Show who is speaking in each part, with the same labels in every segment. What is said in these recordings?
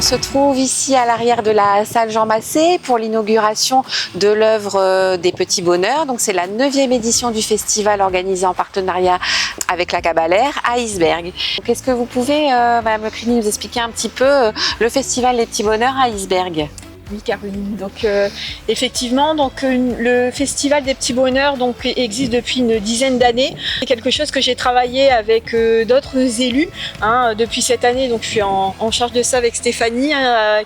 Speaker 1: se trouve ici à l'arrière de la salle Jean Massé pour l'inauguration de l'œuvre des Petits Bonheurs. Donc c'est la 9e édition du festival organisé en partenariat avec la Cabalère à Heisberg. Est-ce que vous pouvez, Madame Lecrini, nous expliquer un petit peu le festival des Petits Bonheurs à Heisberg?
Speaker 2: Oui, Caroline. Donc, effectivement, le Festival des Petits Bonheurs existe depuis une dizaine d'années. C'est quelque chose que j'ai travaillé avec d'autres élus depuis cette année. Donc, je suis en charge de ça avec Stéphanie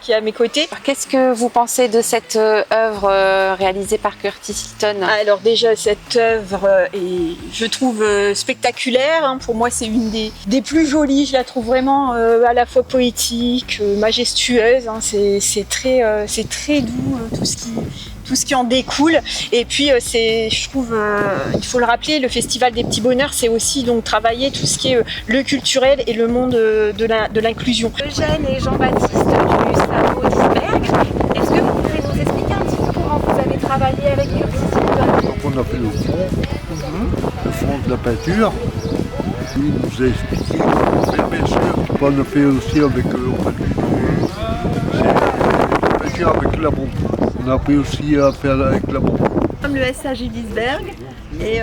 Speaker 2: qui est à mes côtés.
Speaker 1: Qu'est-ce que vous pensez de cette œuvre réalisée par Curtis Hilton?
Speaker 2: Alors déjà, cette œuvre est, je trouve, spectaculaire. Pour moi, c'est une des plus jolies. Je la trouve vraiment à la fois poétique, majestueuse. C'est très doux, tout ce qui en découle. Et puis, je trouve, il faut le rappeler, le Festival des Petits Bonheurs, c'est aussi donc travailler tout ce qui est le culturel et le monde de l'inclusion.
Speaker 1: Eugène et Jean-Baptiste du SAMO d'Heisberg, est-ce que vous pouvez nous expliquer un petit peu comment vous avez travaillé avec Curtis Hilton?
Speaker 3: Donc on a fait le fond de la peinture. Lui nous a expliqué, bien sûr, on a fait aussi avec avec la bombe. On a appris aussi à faire avec la bombe.
Speaker 4: Comme le SAJ d'Heisberg et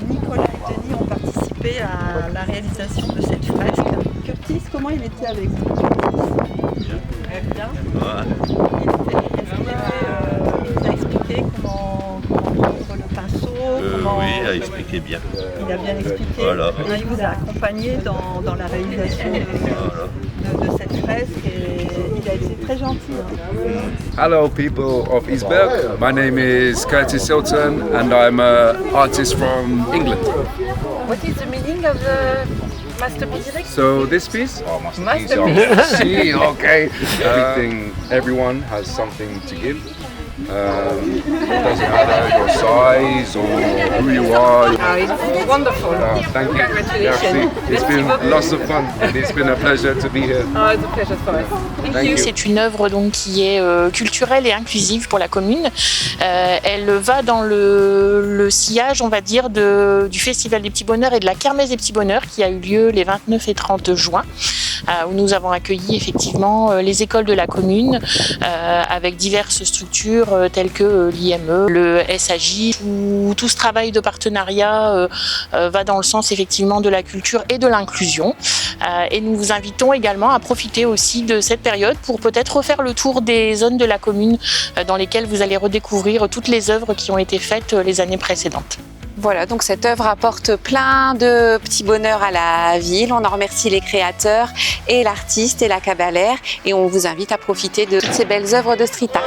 Speaker 4: Nicolas et Denis ont participé à la réalisation de cette fresque. Curtis, comment il était avec vous? Bien. Ouais. Il vous a expliqué comment prendre le pinceau?
Speaker 5: Oui, il a expliqué bien.
Speaker 4: Il a bien expliqué.
Speaker 5: Voilà.
Speaker 4: Il vous a accompagné dans la réalisation de cette fresque et il a été très gentil.
Speaker 6: Hello people of Heisberg, my name is Curtis Hilton and I'm an artist from England.
Speaker 4: What is the meaning of the masterpiece?
Speaker 6: So this piece?
Speaker 4: Masterpiece.
Speaker 6: See, okay. Everyone has something to give. It doesn't matter your size or who you are.
Speaker 4: Oh, it's wonderful.
Speaker 6: Thank you.
Speaker 4: Congratulations.
Speaker 6: Merci. It's been lots of fun. It's been a pleasure to be here.
Speaker 4: Oh, it's a pleasure for us.
Speaker 6: Thank you.
Speaker 7: C'est une œuvre donc qui est culturelle et inclusive pour la commune. Elle va dans le sillage, on va dire, du Festival des Petits Bonheurs et de la Kermesse des Petits Bonheurs qui a eu lieu les 29 et 30 juin. Où nous avons accueilli effectivement les écoles de la commune avec diverses structures telles que l'IME, le SAJ. Tout ce travail de partenariat va dans le sens effectivement de la culture et de l'inclusion. Et nous vous invitons également à profiter aussi de cette période pour peut-être refaire le tour des zones de la commune dans lesquelles vous allez redécouvrir toutes les œuvres qui ont été faites les années précédentes.
Speaker 1: Voilà, donc cette œuvre apporte plein de petits bonheurs à la ville. On en remercie les créateurs et l'artiste et la Cabalère et on vous invite à profiter de toutes ces belles œuvres de street art.